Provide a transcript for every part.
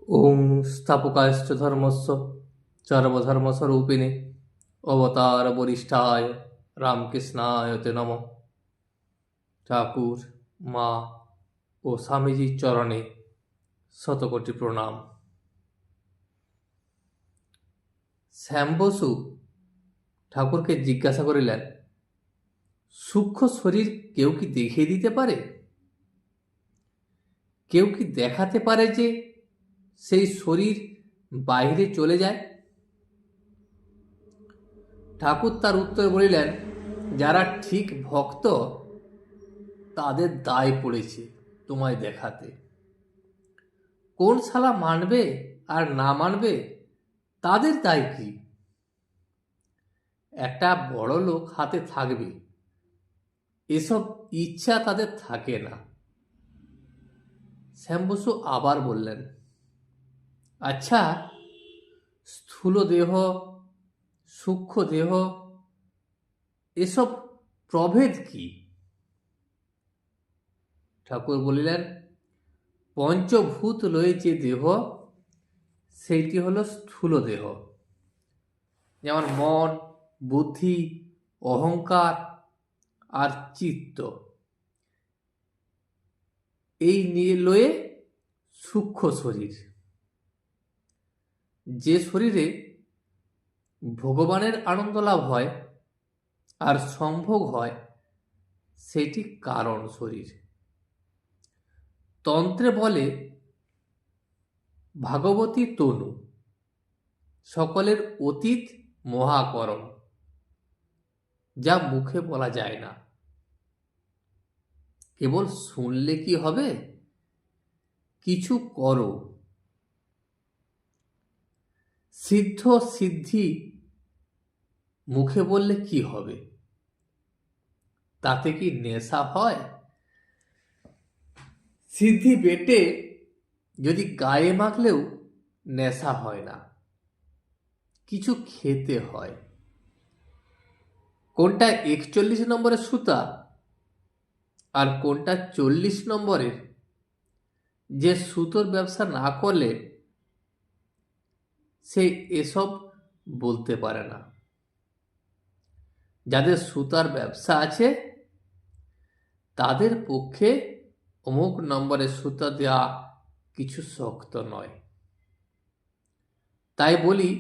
ওং স্থাপকায়শ্চ ধর্মস্য সর্বধর্মস্বরূপিণে অবতার বরিষ্ঠায় রামকৃষ্ণায় তে নমঃ। ঠাকুর, মা ও স্বামীজির চরণে শতকোটি প্রণাম। শ্যাম বসু ঠাকুরকে জিজ্ঞাসা করিলেন, সূক্ষ্ম শরীর কেউ কি দেখিয়ে দিতে পারে? কেউ কি দেখাতে পারে যে সেই শরীর বাইরে চলে যায়? ঠাকুর তার উত্তরে বলিলেন, যারা ঠিক ভক্ত তাদের দায় পড়েছে তোমায় দেখাতে। কোন শালা মানবে আর না মানবে তাদের দায় কি? একটা বড় লোক হাতে থাকবে, এসব ইচ্ছা তাদের থাকে না। শ্যাম বসু আবার বললেন, আচ্ছা, স্থূল দেহ, সূক্ষ্ম দেহ, এসব প্রভেদ কি? ঠাকুর বলিলেন, পঞ্চভূত লয়ে যে দেহ, সেইটি হলো স্থূল দেহ। যেমন মন, বুদ্ধি, অহংকার আর চিত্ত, এই নিয়ে লয়ে সূক্ষ্ম শরীর। যে শরীরে ভগবানের আনন্দ লাভ হয় আর সম্ভোগ হয়, সেটি কারণ শরীর। তন্ত্রে বলে ভাগবতী তনু, সকলের অতীত মহাকরণ, যা মুখে বলা যায় না। কেবল শুনলে কি হবে? কিছু করো। সিদ্ধ সিদ্ধি মুখে বললে কি হবে? তাতে কি নেশা হয়? সিদ্ধি বেটে যদি গায়ে মাখলেও নেশা হয় না, কিছু খেতে হয়। কোনটা 41 নম্বরের সুতা আর কোনটা 40 নম্বরের, যে সুতোর ব্যবসা না করলে সে এসব বলতে পারে না। যাদের সুতার ব্যবসা আছে তাদের পক্ষে অমুক নম্বরের সুতা দেওয়া কিছু শক্ত নয়। তাই বলি,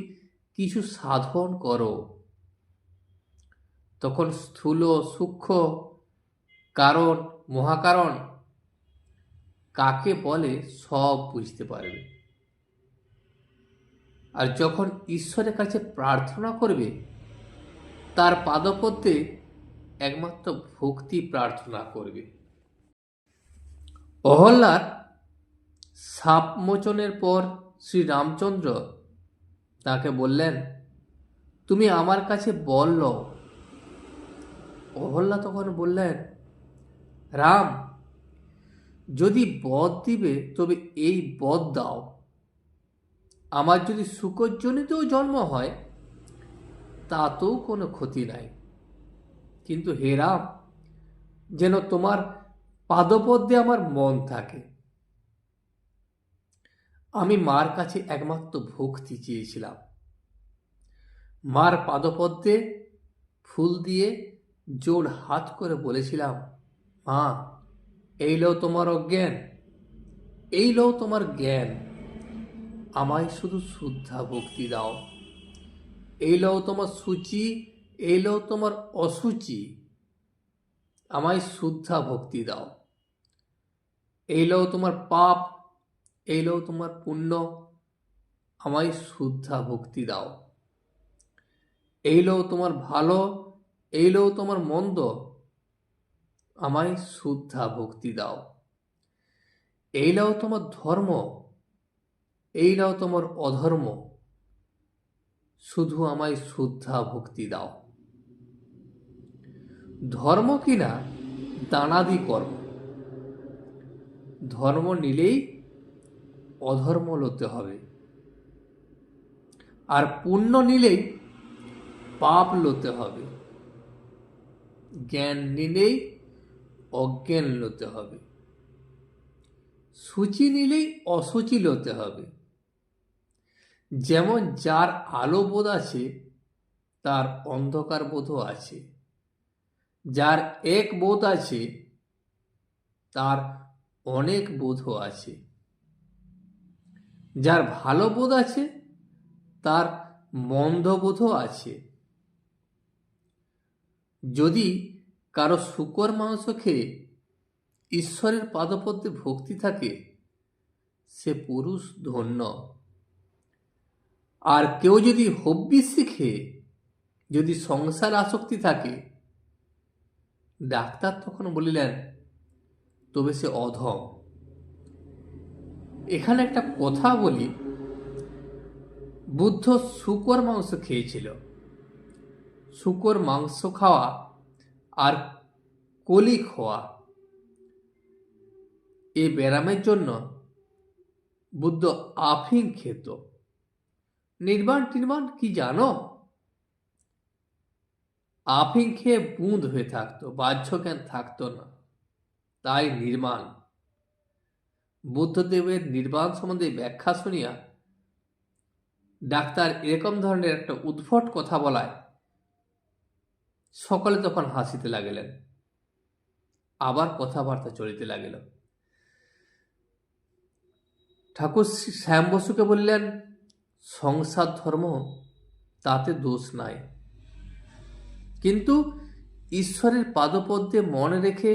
কিছু সাধন করো, তখন স্থূল সূক্ষ্ম, কারণ মহাকারণ কাকে বলে সব বুঝতে পারবে। আর যখন ঈশ্বরের কাছে প্রার্থনা করবে, তার পাদপদ্মে একমাত্র ভক্তি প্রার্থনা করবে। অহল্যার সাপ মোচনের পর শ্রী রামচন্দ্র তাকে বললেন, তুমি আমার কাছে বল লও। অহল্যা তখন বললেন, রাম, যদি বধ দিবে তবে এই বধ দাও। আমার যদি শুকরজনিতেও জন্ম হয় তাতেও কোনো ক্ষতি নাই, কিন্তু হে রাম, যেন তোমার পাদপদ্মে আমার মন থাকে। আমি মার কাছে একমাত্র ভক্তি চেয়েছিলাম। মার পাদপদ্মে ফুল দিয়ে জোড় হাত করে বলেছিলাম, মা, এই লও তোমার অজ্ঞান, এই লও তোমার জ্ঞান, আমায় শুধু শুদ্ধা ভক্তি দাও। এই লও তোমার সূচি, এই লও তোমার অসুচি, আমায় শুদ্ধা ভক্তি দাও। এই লও তোমার পাপ, এই লও তোমার পুণ্য, আমায় শুদ্ধা ভক্তি দাও। এই লও তোমার ভালো, এই লও তোমার মন্দ, আমায় শুদ্ধা ভক্তি দাও। এই লও তোমার ধর্ম, এই লও তোমার অধর্ম, শুধু আমায় শুদ্ধা ভক্তি দাও। ধর্ম কিনা দানাদি কর্ম, ধর্ম নিলেই অধর্ম লতে হবে, আর পুণ্য নিলেই পাপ লতে হবে, জ্ঞান নিলেই অজ্ঞান লতে হবে, সূচি নিলেই অসুচি লতে হবে, যেমন যার আলো বোধ আছে তার অন্ধকার বোধও আছে, যার এক বোধ আছে তার অনেক বোধও আছে, যার ভালো বোধ আছে তার মন্দ বোধও আছে। যদি কারো শূকর মাংস খেয়ে ঈশ্বরের পাদপদ্মে ভক্তি থাকে, সে পুরুষ ধন্য। আর কেউ যদি হব্বিষ্যি খেয়ে যদি সংসার আসক্তি থাকে, ডাক্তার তখন বলিলেন, তবে সে অধম। এখানে একটা কথা বলি, বুদ্ধ শূকর মাংস খেয়েছিল। শূকর মাংস খাওয়া আর কলি খাওয়া, এই ব্যারামের জন্য বুদ্ধ আফিং খেত। নির্বাণ টির্বাণ কি জানো? আফিং খেয়ে বুঁদ হয়ে থাকতো, বাহ্য জ্ঞান থাকতো না, তাই নির্মাণ। বুদ্ধদেবের নির্বাণ সম্বন্ধে ব্যাখ্যা শুনিয়া ডাক্তার এরকম ধরনের একটা উদ্ভট কথা বলায় সকলে তখন হাসিতে লাগিলেন। আবার কথাবার্তা চলিতে লাগিল। ঠাকুর শ্যাম বসুকে বললেন, সংসার ধর্ম তাতে দোষ নাই, কিন্তু ঈশ্বরের পাদপদ্মে মনে রেখে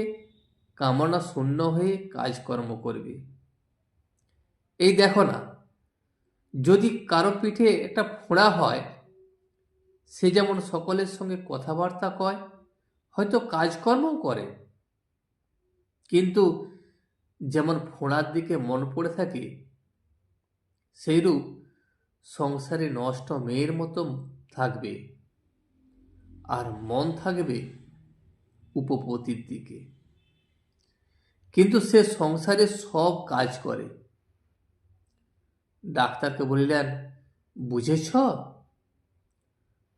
কামনা শূন্য হয়ে কাজকর্ম করবে। এই দেখো না, যদি কারো পিঠে একটা ফোঁড়া হয়, সে যেমন সকলের সঙ্গে কথাবার্তা কয়, হয়তো কাজকর্মও করে, কিন্তু যেমন ফোঁড়ার দিকে মন পড়ে থাকে, সেইরূপ সংসারে নষ্ট মেয়ের মতো থাকবে, আর মন থাকবে উপপতির দিকে। কিন্তু সে সংসারে সব কাজ করে। ডাক্তারকে বলিলেন, বুঝেছ?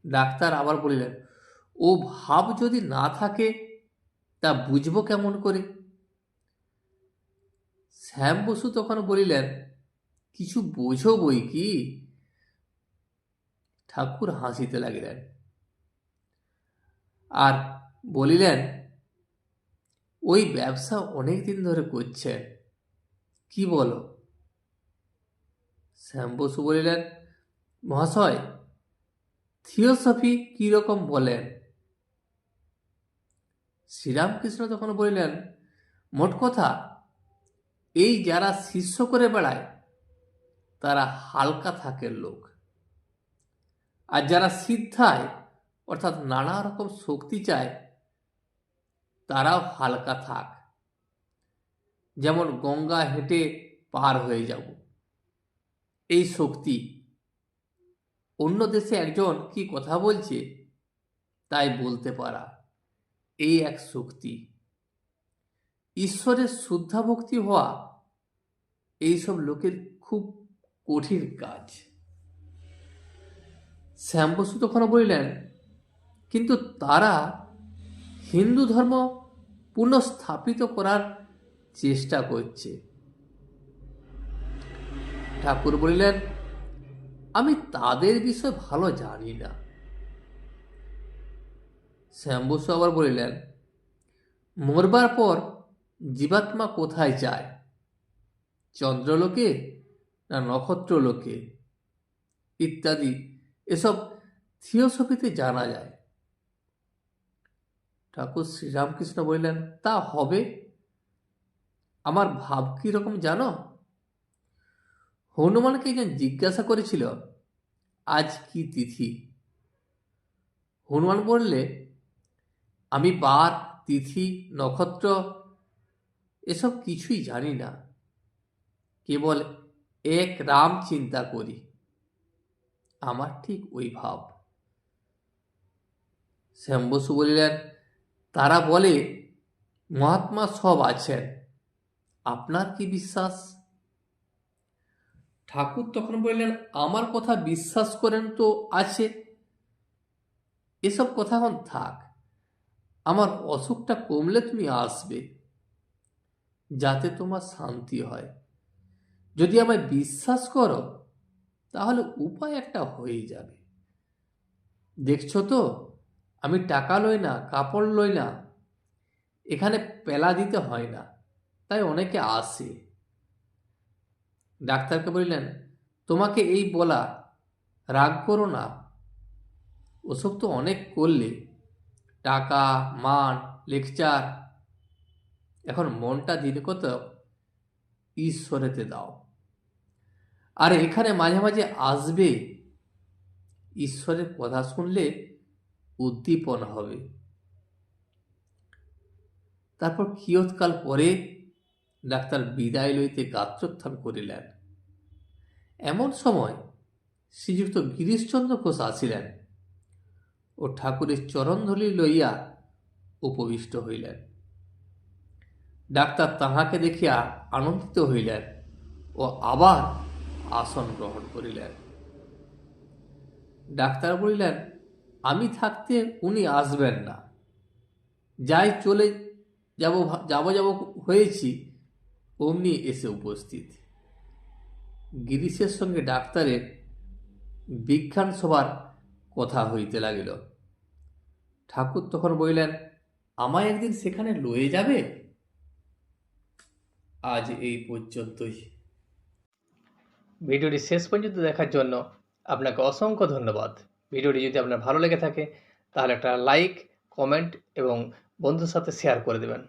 ডাক্তার আবার বলিলেন, ও ভাব যদি না থাকে তা বুঝবো কেমন করে? শ্যাম বসু তখন বলিলেন, কিছু বোঝো বই কি? ঠাকুর হাসিতে লাগিলেন আর বলিলেন, ওই ব্যবসা অনেক দিন ধরে করছেন, কি বলো? শ্যাম বসু বলিলেন, মহাশয়, থিওসফি কিরকম বলেন? শ্রীরামকৃষ্ণ তখন বলিলেন, মোট কথা এই যারা শিষ্য করে বেড়ায় তারা হালকা থাকের লোক, আর যারা সিদ্ধায় অর্থাৎ নানা রকম শক্তি চায় তারাও হালকা থাক। যেমন গঙ্গা হেঁটে পার হয়ে যাব, এই শক্তি। অন্য দেশে একজন কি কথা বলছে তাই বলতে পারা, এই এক শক্তি। ঈশ্বরের শুদ্ধা ভক্তি হওয়া এইসব লোকের খুব কঠিন কাজ। শ্যাম বসু তখন বললেন, কিন্তু তারা হিন্দু ধর্ম পুনঃস্থাপিত করার চেষ্টা করছে। ঠাকুর বলিলেন, আমি তাদের বিষয়ে ভালো জানি না। শ্যাম বসু আবার বলিলেন, মরবার পর জীবাত্মা কোথায় যায়? চন্দ্রলোকে না নক্ষত্রলোকে ইত্যাদি, এসব থিওসফিতে জানা যায়। ঠাকুর শ্রীরামকৃষ্ণ বললেন, তা হবে। আমার ভাব কিরকম জানো? হনুমানকে একজন জিজ্ঞাসা করেছিল, আজ কি তিথি? হনুমান বললে, আমি বার, তিথি, নক্ষত্র এসব কিছুই জানি না, কেবল এক রাম চিন্তা করি। আমার ঠিক ওই ভাব। শ্যাম বসু বলিলেন, তারা বলে মহাত্মা সব আছেন, আপনার কি বিশ্বাস? ঠাকুর তখন বললেন, আমার কথা বিশ্বাস করেন তো আছে, এসব কথা এখন থাক। আমার অসুখটা কমলে তুমি আসবে, যাতে তোমার শান্তি হয়। যদি আমায় বিশ্বাস করো তাহলে উপায় একটা হয়েই যাবে। দেখছো তো, আমি টাকা লই না, কাপড় লই না, এখানে পেলা দিতে হয় না, তাই অনেকে আসে। ডাক্তারকে বললেন, তোমাকে এই বলা, রাগ করো না, ওসব তো অনেক করলে, টাকা, মান, লেকচার, এখন মনটা দিন কত ঈশ্বরেতে দাও। আর এখানে মাঝে মাঝে আসবে, ঈশ্বরের কথা শুনলে উদ্দীপন হবে। তারপর কিয়ৎকাল পরে ডাক্তার বিদায় লইতে গাত্রোত্থান করিলেন। এমন সময় শ্রীযুক্ত গিরিশচন্দ্র ঘোষ আসিলেন ও ঠাকুরের চরণধূলি লইয়া উপবিষ্ট হইলেন। ডাক্তার তাহাকে দেখিয়া আনন্দিত হইলেন ও আবার আসন গ্রহণ করিলেন। ডাক্তার বলিলেন, আমি থাকতে উনি আসবেন না, যাই চলে যাব যাব হয়েছি অমনি এসে উপস্থিত। গিরিশের সঙ্গে ডাক্তারের বিজ্ঞান সভার কথা হইতে লাগিল। ঠাকুর তখন বলিলেন, আমায় একদিন সেখানে লয়ে যাবে? আজ এই পর্যন্তই। ভিডিওটি শেষ পর্যন্ত দেখার জন্য আপনাকে অসংখ্য ধন্যবাদ। ভিডিওটি যদি আপনার ভালো লেগে থাকে তাহলে একটা লাইক, কমেন্ট এবং বন্ধুর সাথে শেয়ার করে দেবেন।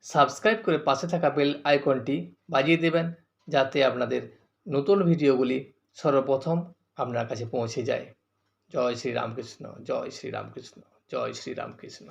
সাবস্ক্রাইব করে পাশে থাকা বেল আইকনটি বাজিয়ে দেবেন, যাতে আপনাদের নতুন ভিডিওগুলি সর্বপ্রথম আপনার কাছে পৌঁছে যায়। জয় শ্রী রামকৃষ্ণ, জয় শ্রী রামকৃষ্ণ, জয় শ্রী রামকৃষ্ণ।